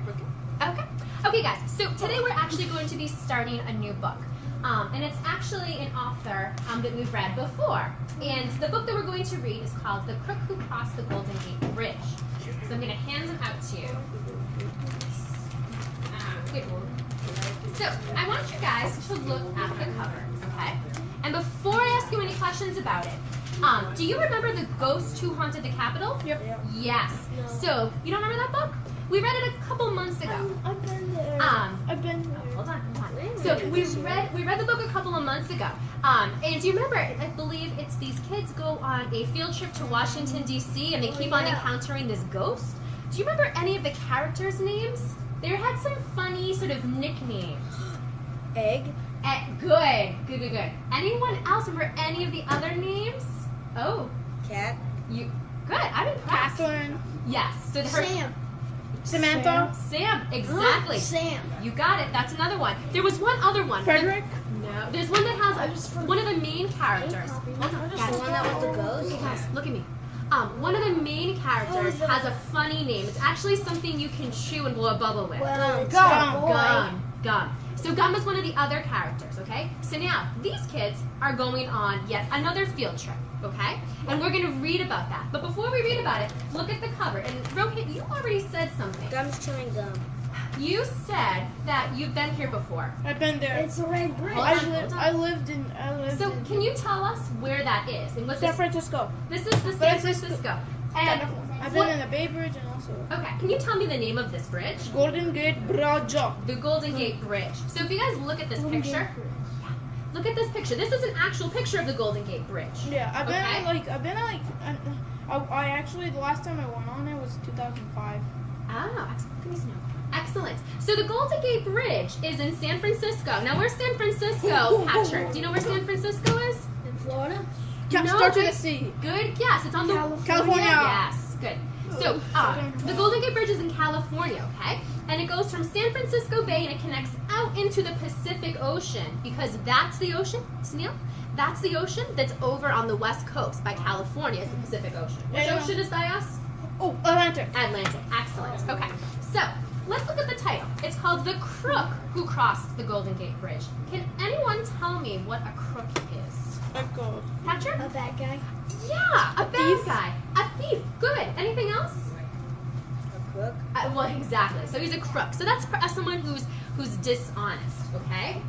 Okay. Okay, guys. So today we're actually going to be starting a new book. And it's actually an author that we've read before. And the book that we're going to read is called The Crook Who Crossed the Golden Gate Bridge. So I'm going to hand them out to you. So I want you guys to look at the cover, okay? And before I ask you any questions about it, do you remember the ghost who haunted the Capitol? Yep. Yes. No. So you don't remember that book? We read it a couple months ago. I've been there. I've been there. Hold on. So we read the book a couple of months ago. And do you remember? I believe it's these kids go on a field trip to Washington D.C. and they keep on encountering this ghost. Do you remember any of the characters' names? They had some funny sort of nicknames. Egg. Good. Anyone else remember any of the other names? Oh, Cat. you good. I'm impressed. Catherine. Yes. So Sam. Samantha. Sam. Exactly. Sam. You got it. That's another one. There was one other one. Frederick. No. There's one that has one of the main characters. Hold on. Guys, The one that was the ghost. guys, look at me. One of the main characters has a funny name. It's actually something you can chew and blow a bubble with. Well, Gum. So Gum is one of the other characters, okay? So now, these kids are going on yet another field trip, okay? And we're going to read about that. But before we read about it, look at the cover. And Rohit, you already said something. Gum's chewing gum. You said that you've been here before. I've been there. It's a red brick. Hold on. I lived in. So can you tell us where that is? And what San this, Francisco. this is the San Francisco. And I've been in the Bay Bridge and also okay, can you tell me the name of this bridge? Golden Gate Bridge. The Golden Gate Bridge. So if you guys look at this picture, look at this picture. This is an actual picture of the Golden Gate Bridge. Yeah, I've been Okay. I actually the last time I went on it was 2005. Oh, excellent. Good to know. Excellent. So the Golden Gate Bridge is in San Francisco. Now, where's San Francisco, Patrick? Do you know where San Francisco is? In Florida? No, Start to good- the sea. Good guess. It's on the California. Yes, good. So the Golden Gate Bridge is in California, okay? And it goes from San Francisco Bay and it connects out into the Pacific Ocean because that's the ocean, Sunil? That's the ocean that's over on the west coast by California is the Pacific Ocean. Which Yeah. ocean is by us? Oh, Atlantic. Atlantic. Excellent. Okay. So let's look at the title. It's called The Crook Who Crossed the Golden Gate Bridge. Can anyone tell me what a crook is? Like gold. Patrick? A bad guy. Yeah, a bad thief? guy. A thief. Good. Anything else? A crook. Well, exactly. So he's a crook. So that's someone who's dishonest. Okay.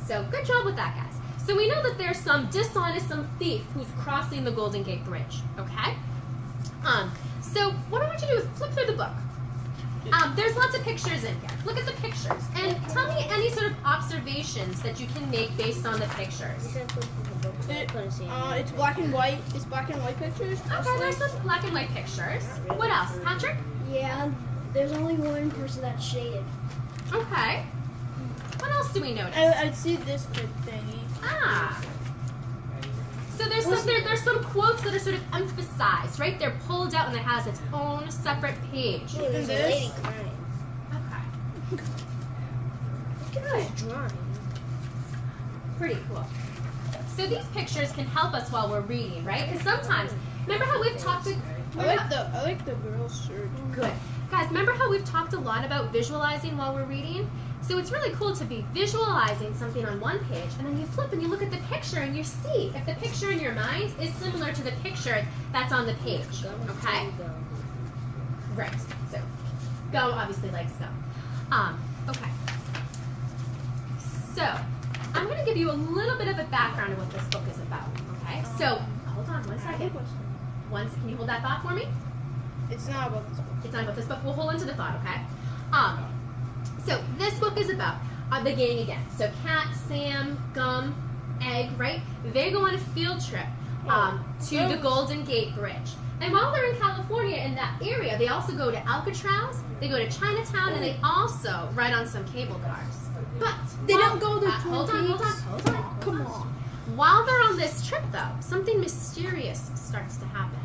So good job with that, guys. So we know that there's some dishonest, some thief who's crossing the Golden Gate Bridge. Okay. So what I want you to do is flip through the book. There's lots of pictures in here. Look at the pictures and tell me any sort of observations that you can make based on the pictures. You said flip through the book, so I couldn't see anything. It's black and white. It's black and white pictures. Okay, there's some black and white pictures. What else, Patrick? Yeah, there's only one person that's shaded. Okay. What else do we notice? I see this big thingy. Ah. So there's some quotes that are sort of emphasized, right? They're pulled out and it has its own separate page. Hey, there's a this? lady crying. Okay. Look at this drawing. Pretty cool. So these pictures can help us while we're reading, right? Because sometimes, remember how we've talked I like the girl's shirt. Good. Guys, remember how we've talked a lot about visualizing while we're reading? So it's really cool to be visualizing something on one page, and then you flip and you look at the picture and you see if the picture in your mind is similar to the picture that's on the page. Okay? Right. So, Gum obviously likes gum. Okay. So, I'm going to give you a little bit of a background of what this book is about. Okay? So, hold on one second. Can you hold that thought for me? It's not about this book. It's not about this book. We'll hold on to the thought, okay? So this book is about the gang again. So Cat, Sam, Gum, Egg, right? They go on a field trip to the Golden Gate Bridge. And while they're in California in that area, they also go to Alcatraz, they go to Chinatown, and they also ride on some cable cars. But They don't go to hold on. Come on. While they're on this trip, though, something mysterious starts to happen.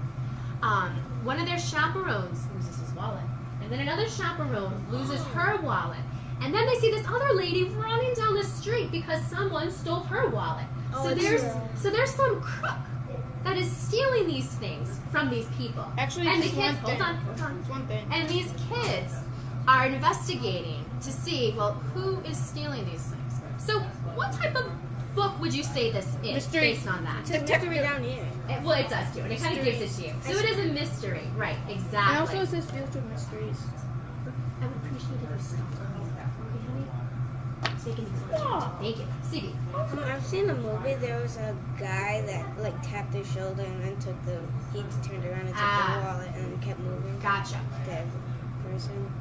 One of their chaperones loses his wallet, and then another chaperone loses her wallet, and then they see this other lady running down the street because someone stole her wallet. So there's some crook that is stealing these things from these people. Actually, And it's the kids, one thing. hold on. It's one thing. And these kids are investigating to see, well, who is stealing these things. So what type of book would you say this is Mystery. based on that? It's a mystery down here. Well, it does too, and it kind of gives it to you. So it is a mystery, right? Exactly. And also it says Fields of Mysteries. I would appreciate it if you stopped. Okay, honey? Taking these Yeah. Thank you. Stevie. I've seen a movie. There was a guy that like tapped his shoulder and then he turned around and took Ah. the wallet and kept moving. Gotcha. That person.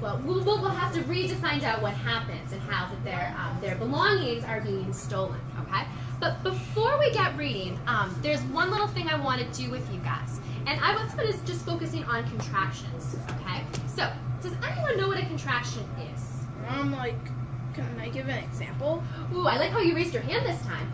Well, we'll have to read to find out what happens and how that their belongings are being stolen. Okay. But before we get reading, there's one little thing I want to do with you guys, and I was just focusing on contractions. Okay. So, does anyone know what a contraction is? I'm like, can I give an example? Ooh, I like how you raised your hand this time.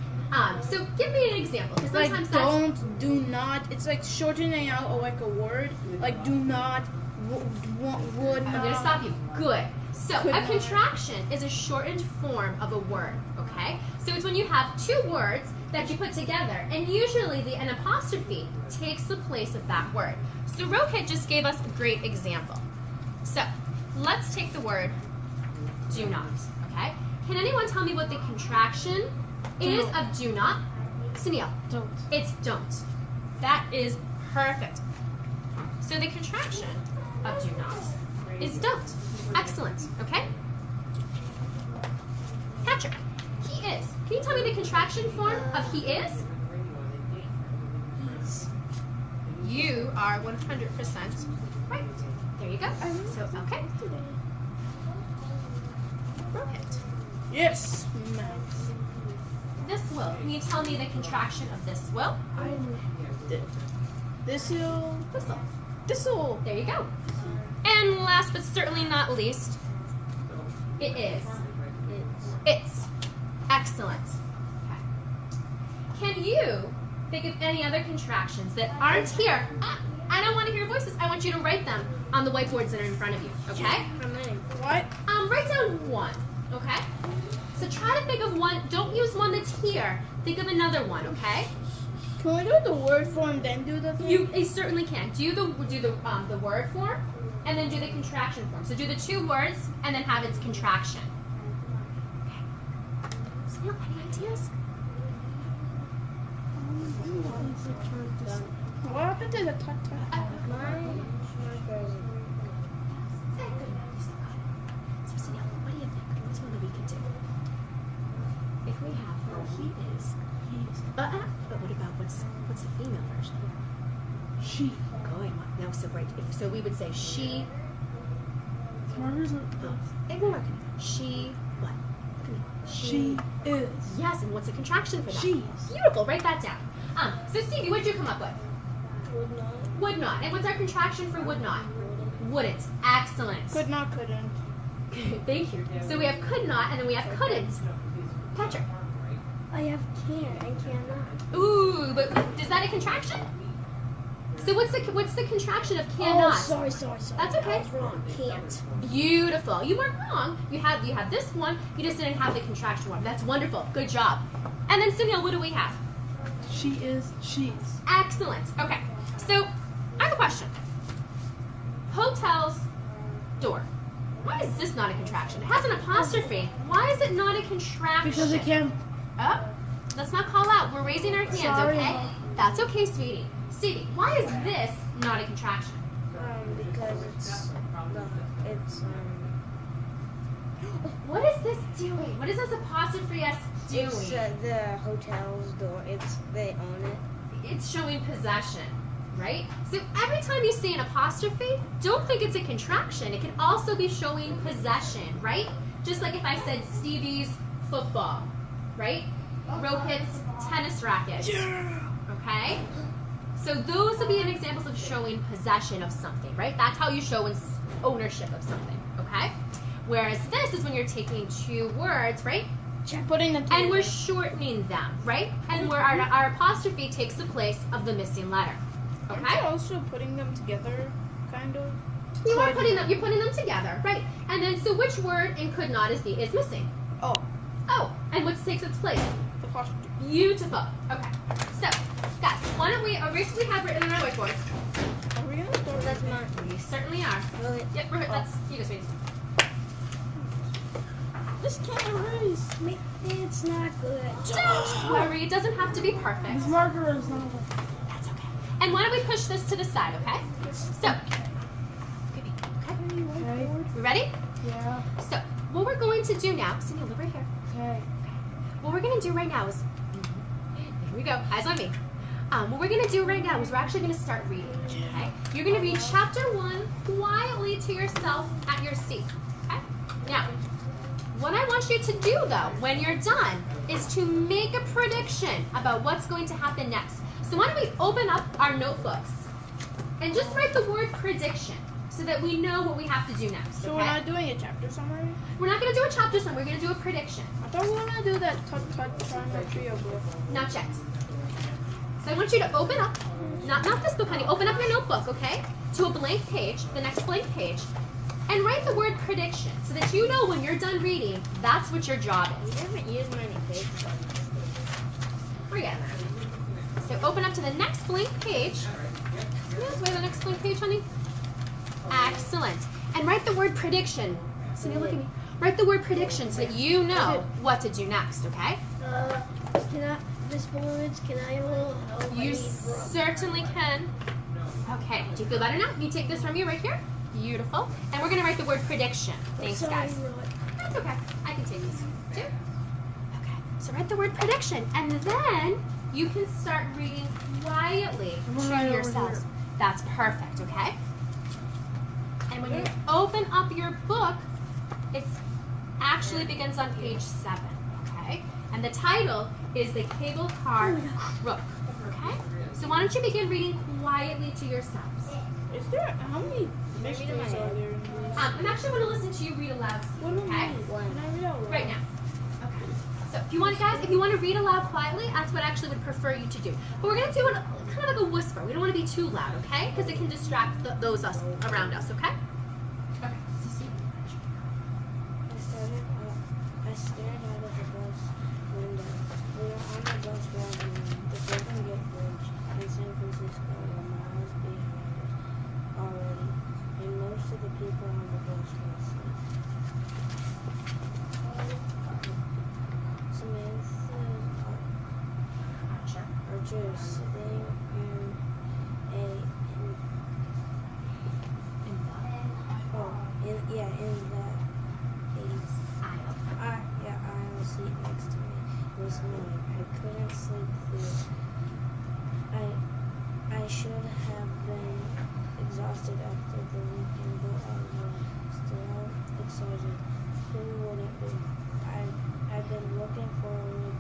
So give me an example, because Like sometimes that's don't, do not. It's like shortening out like a word. Like do not, would I'm not. going to stop you. Good. So Could a not. contraction is a shortened form of a word, okay? So it's when you have two words that you put together, and usually an apostrophe takes the place of that word. So Rohit just gave us a great example. So let's take the word do not, okay? Can anyone tell me what the contraction is of do not? Sunil. Don't. It's don't. That is perfect. So the contraction of do not is don't. Excellent. Okay? Patrick, he is. Can you tell me the contraction form of he is? You are 100% right. There you go. So, okay. Rohit. Yes, ma'am. This will. Can you tell me the contraction of this will? This'll. This'll. This'll. There you go. And last but certainly not least, it is. It's. Excellent. Okay. Can you think of any other contractions that aren't here? I don't want to hear voices. I want you to write them on the whiteboards that are in front of you. Okay? How many? What? Write down one. Okay? So try to think of one. Don't use one that's here. Think of another one. Okay? Can we do the word form then do the thing? You certainly can. Do the word form, and then do the contraction form. So do the two words, and then have its contraction. Okay. So any ideas? What happened to the tut-tut? So Sunil, what do you think? What's one that we could do? If we have he is. But what about what's the female version? She. Good. No, so right. So we would say she. Ignore me. She. What? Look at me. She is. Yes, and what's a contraction for that? She's. Beautiful. Write that down. So Stevie, what did you come up with? Would not. Would not. And what's our contraction for would not? Wouldn't. Excellent. Could not, couldn't. Thank you. So we have could not, and then we have couldn't. Patrick. I have can and cannot. Ooh, but is that a contraction? So what's the contraction of cannot? Oh, sorry. That's okay. I was wrong. Can't. Beautiful. You weren't wrong. You have this one. You just didn't have the contraction one. That's wonderful. Good job. And then Sunil, what do we have? She is. She's. Excellent. Okay. So I have a question. Hotel's door. Why is this not a contraction? It has an apostrophe. Why is it not a contraction? Because it can. Oh, let's not call out. We're raising our hands, Sorry, okay? Mom. That's okay, sweetie. Stevie, why is this not a contraction? Because it's What is this doing? What is this apostrophe S doing? It's the hotel's door. They own it. It's showing possession, right? So every time you see an apostrophe, don't think it's a contraction. It can also be showing possession, right? Just like if I said Stevie's football, right? Rohit's tennis racket. Okay? So those would be an examples of showing possession of something, right? That's how you show ownership of something, okay? Whereas this is when you're taking two words, right? Putting them together. And we're shortening them, right? And where our apostrophe takes the place of the missing letter. Aren't Okay? you also putting them together, kind of? You are putting them. You're putting them together, right? And then, so which word in could not is missing? Oh, Oh, and what takes its place? the apostrophe. Beautiful. Okay. So, guys, why don't we erase what we have written on our whiteboards? Are we gonna start that's mine. You certainly are. Really? Yep, that's you go, sweetie. This can't erase. It's not good. Don't worry, it doesn't have to be perfect. This marker is not. That's okay. And why don't we push this to the side, okay? So, Okay. we ready? Yeah. So, what we're going to do now, Cindy, look right here. Okay. What we're going to do right now is, here we go, eyes on me. What we're going to do right now is we're actually going to start reading, okay? You're going to read chapter 1 quietly to yourself at your seat, okay? Now, what I want you to do, though, when you're done, is to make a prediction about what's going to happen next. So why don't we open up our notebooks and just write the word prediction so that we know what we have to do next, So okay? we're not doing a chapter summary? We're not going to do a chapter summary, we're going to do a prediction. I thought we were gonna do that triangle trio book. Not yet. So I want you to open up, not this book, honey, open up your notebook, okay? To a blank page, the next blank page, and write the word prediction so that you know when you're done reading, that's what your job We is. haven't used many pages. We're getting there. So open up to the next blank page. Yes, where's the next blank page, honey? Excellent. And write the word prediction. Cindy, look at me. Write the word prediction so that you know what to do next, okay? Can I, Miss Bullets, can I help? You certainly can. Okay, do you feel better now? You take this from you right here. Beautiful. And we're going to write the word prediction. Thanks, guys. That's okay. I can take these too. Okay, so write the word prediction. And then you can start reading quietly Right to over yourselves. here. That's perfect, okay? And when you open up your book, it actually begins on page 7, okay? And the title is The Cable Car Crook, okay? So why don't you begin reading quietly to yourselves? Is there how many mysteries are there in these? I'm actually going to listen to you read aloud, What do you okay? mean? Can I read out loud? Right now. Okay. So if you want, guys, if you want to read aloud quietly, that's what I actually would prefer you to do. But we're going to do it kind of like a whisper. We don't want to be too loud, okay? Because it can distract those us around us, okay? Okay. I stared out of the bus window. We were on the bus ride along the Golden Gate Bridge in San Francisco were miles behind us already, and most of the people on the bus were asleep. Samantha Archer is sitting in aisle seat next to me was mine. I couldn't sleep through it. I should have been exhausted after the weekend, but I was still excited. Who wouldn't be? I've been looking forward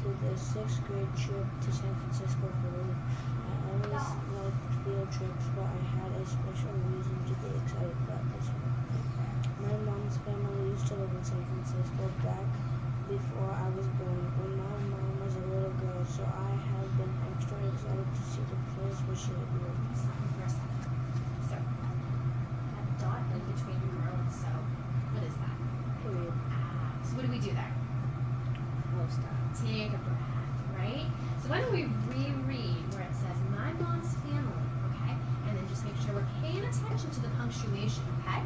to the 6th grade trip to San Francisco for a week. I always liked field trips, but I had a special reason to be excited about this one. My mom's family used to live in San Francisco back before I was born, when my mom was a little girl, so I have been extra excited to see the place where she would live. Stop for a second. So, that dot in between girl and so, what is that? Period. So what do we do there? Oh, stop. Take a breath, right? So why don't we reread where it says my mom's family, okay? And then just make sure we're paying attention to the punctuation, okay?